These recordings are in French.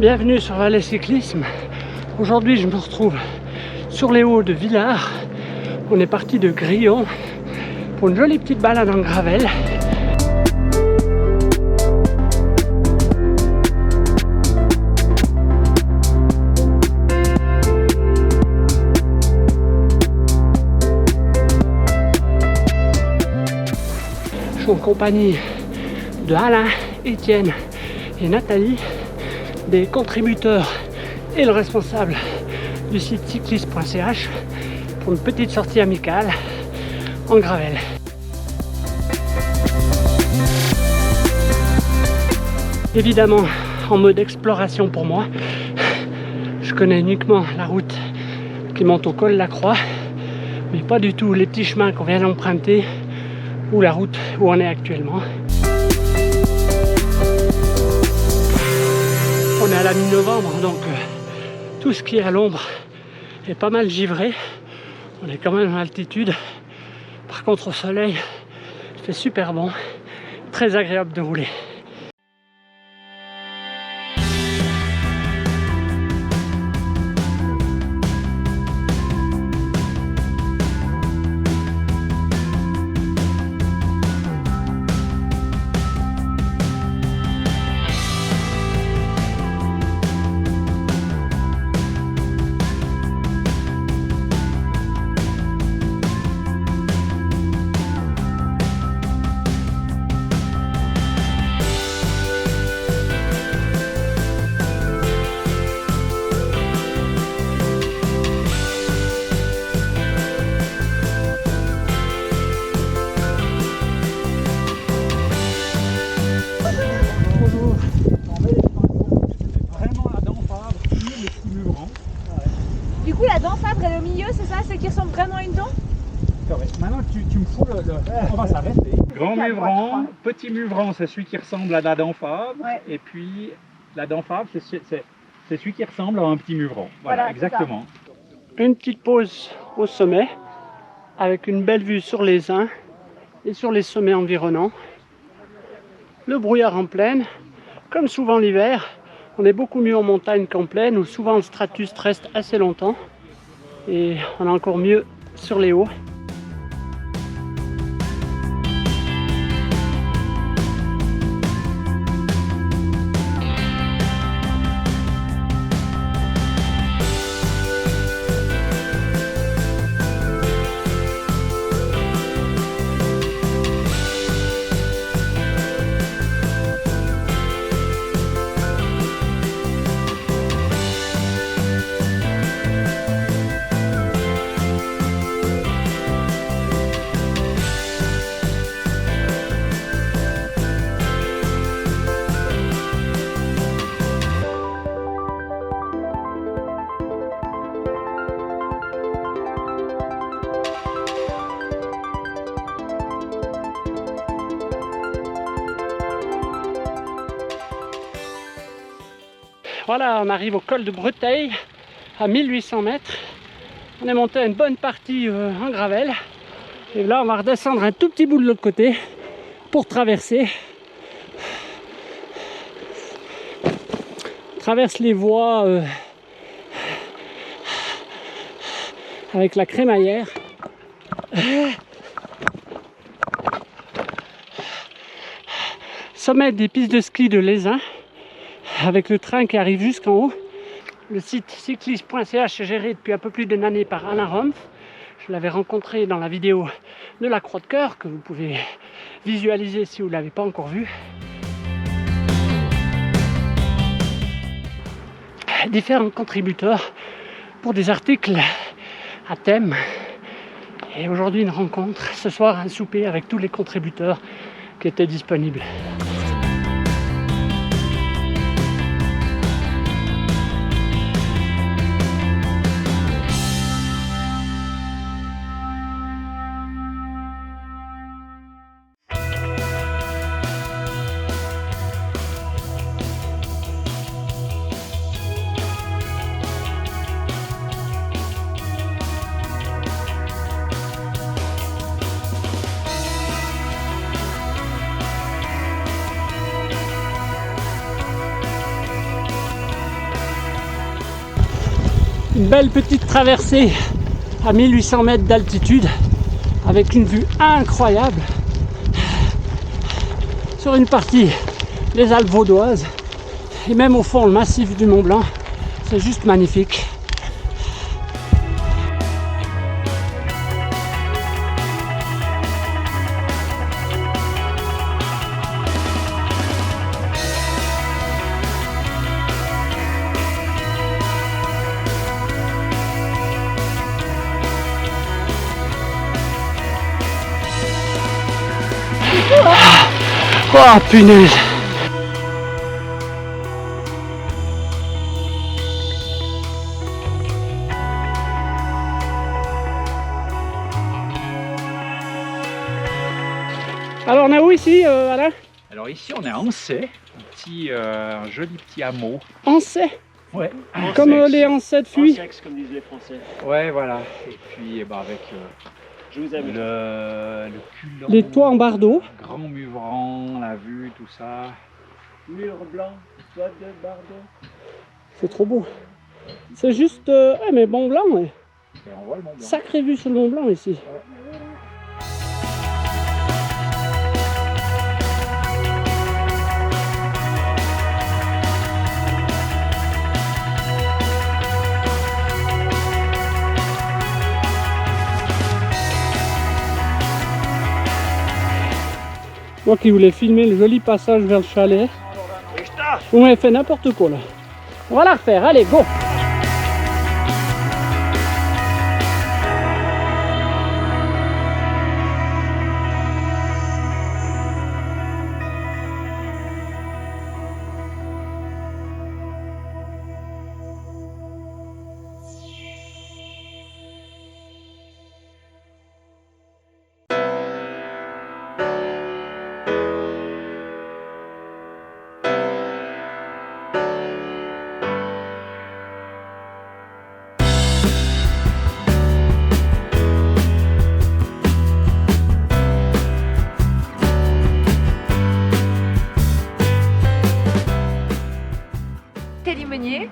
Bienvenue sur Valais Cyclisme. Aujourd'hui je me retrouve sur les hauts de Villars. On est parti de Grillon pour une jolie petite balade en gravel. Je suis en compagnie de Alain, Étienne et Nathalie, des contributeurs et le responsable du site cycliste.ch pour une petite sortie amicale en gravel. Évidemment en mode exploration pour moi. Je connais uniquement la route qui monte au col de la Croix, mais pas du tout les petits chemins qu'on vient d'emprunter ou la route où on est actuellement. On est à la mi-novembre, donc tout ce qui est à l'ombre est pas mal givré. On est quand même en altitude. Par contre au soleil, il fait super bon, très agréable de rouler. Du coup, la dent Fabre est au milieu, c'est ça? C'est qui ressemble vraiment à une dent? Correct. Maintenant, tu me fous on va s'arrêter. Grand muvran, petit muvran, c'est celui qui ressemble à la dent Fabre. Ouais. Et puis, la dent Fabre, c'est celui qui ressemble à un petit muvran. Voilà, exactement. Une petite pause au sommet, avec une belle vue sur les uns et sur les sommets environnants. Le brouillard en plaine, comme souvent l'hiver. On est beaucoup mieux en montagne qu'en plaine, où souvent le stratus reste assez longtemps. Et on est encore mieux sur les hauts. Voilà, on arrive au col de Breteuil à 1800 mètres. On est monté à une bonne partie en gravel. Et là, on va redescendre un tout petit bout de l'autre côté pour traverser. On traverse les voies avec la crémaillère. Sommet des pistes de ski de Lézin, avec le train qui arrive jusqu'en haut. Le site cycliste.ch est géré depuis un peu plus d'une année par Alain Rompf. Je l'avais rencontré dans la vidéo de la Croix de Cœur, que vous pouvez visualiser si vous ne l'avez pas encore vu. Différents contributeurs pour des articles à thème. Et aujourd'hui une rencontre, ce soir un souper avec tous les contributeurs qui étaient disponibles. Une belle petite traversée à 1800 mètres d'altitude avec une vue incroyable sur une partie des Alpes vaudoises et même au fond le massif du Mont Blanc. C'est juste magnifique. Oh punaise! Alors on est où ici, Alain? Alors ici on est à Ancet, un joli petit hameau. Ancet? Ouais. Comme les Ancet de Fuy. Ansex, comme disent les Français. Ouais, voilà. Et puis avec Je vous aime. le culot, Les toits en bardeau. grand muvran, la vue, tout ça. Mur blanc, toit de Bordeaux. C'est trop beau. C'est juste... ouais, mais Mont Blanc, ouais. Et on voit le Mont Blanc. Sacrée vue sur le Mont Blanc ici. Moi qui voulais filmer le joli passage vers le chalet, vous m'avez fait n'importe quoi là. On va la refaire, allez, go!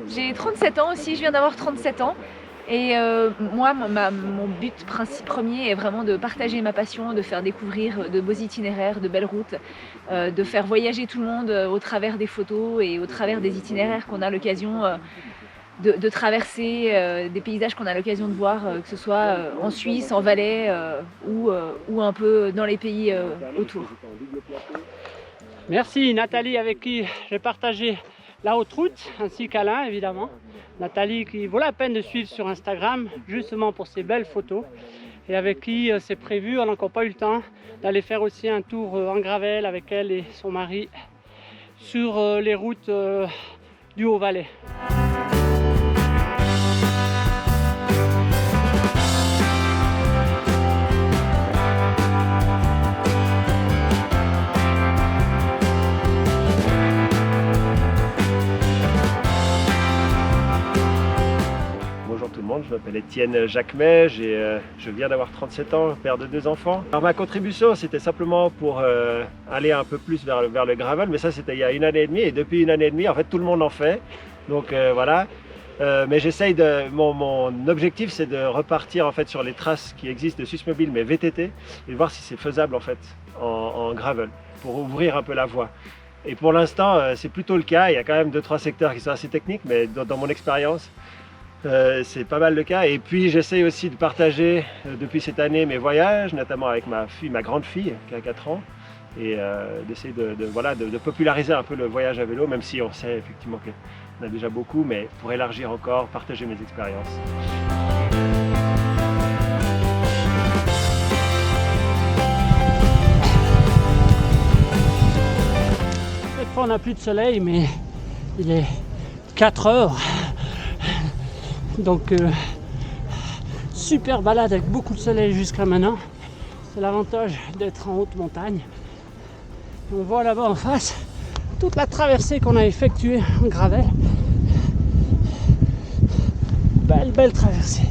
J'ai 37 ans aussi, je viens d'avoir 37 ans. Et moi, mon but premier est vraiment de partager ma passion, de faire découvrir de beaux itinéraires, de belles routes, de faire voyager tout le monde au travers des photos et au travers des itinéraires qu'on a l'occasion de traverser, des paysages qu'on a l'occasion de voir, que ce soit en Suisse, en Valais ou un peu dans les pays autour. Merci Nathalie avec qui j'ai partagé la haute route, ainsi qu'Alain évidemment. Nathalie qui vaut la peine de suivre sur Instagram, justement pour ses belles photos. Et avec qui c'est prévu, on n'a encore pas eu le temps, d'aller faire aussi un tour en gravel avec elle et son mari sur les routes du Haut-Valais. Je m'appelle Étienne Jacquemet, je viens d'avoir 37 ans, père de 2 enfants. Alors ma contribution c'était simplement pour aller un peu plus vers le gravel, mais ça c'était il y a 1 année et demie, et depuis 1 année et demie en fait tout le monde en fait. Donc voilà, mais j'essaye mon objectif c'est de repartir en fait sur les traces qui existent de Suisse-Mobile mais VTT et de voir si c'est faisable en fait en gravel pour ouvrir un peu la voie. Et pour l'instant c'est plutôt le cas, il y a quand même 2-3 secteurs qui sont assez techniques, mais dans mon expérience c'est pas mal le cas. Et puis j'essaye aussi de partager depuis cette année mes voyages, notamment avec ma grande fille qui a 4 ans, et d'essayer de populariser un peu le voyage à vélo, même si on sait effectivement qu'il y en a déjà beaucoup, mais pour élargir encore, partager mes expériences. Cette fois on n'a plus de soleil, mais il est 4 heures. Donc super balade avec beaucoup de soleil jusqu'à maintenant. C'est l'avantage d'être en haute montagne. On voit là-bas en face toute la traversée qu'on a effectuée en gravel. Belle traversée.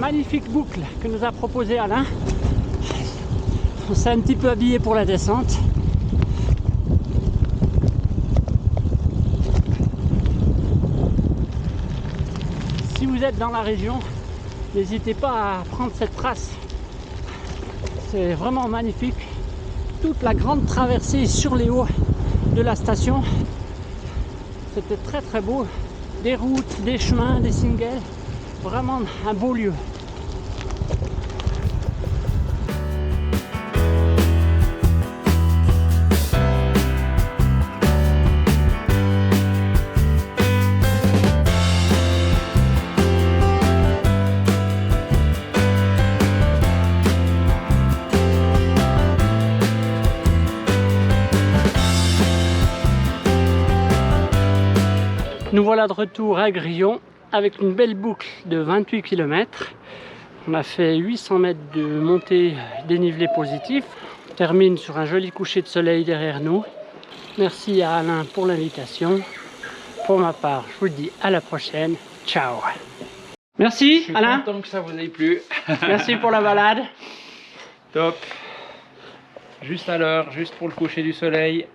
magnifique boucle que nous a proposé Alain. On s'est un petit peu habillé pour la descente. Si vous êtes dans la région, n'hésitez pas à prendre cette trace. C'est vraiment magnifique. Toute la grande traversée sur les hauts de la station. C'était très très beau. Des routes, des chemins, des singles. Vraiment un beau lieu. Nous voilà de retour à Grillon avec une belle boucle de 28 km. On a fait 800 mètres de montée dénivelé positif. On termine sur un joli coucher de soleil derrière nous. Merci à Alain pour l'invitation. Pour ma part, je vous dis à la prochaine. Ciao. Merci Alain. Je suis content que ça vous ait plu. Merci pour la balade. Top. Juste à l'heure, juste pour le coucher du soleil.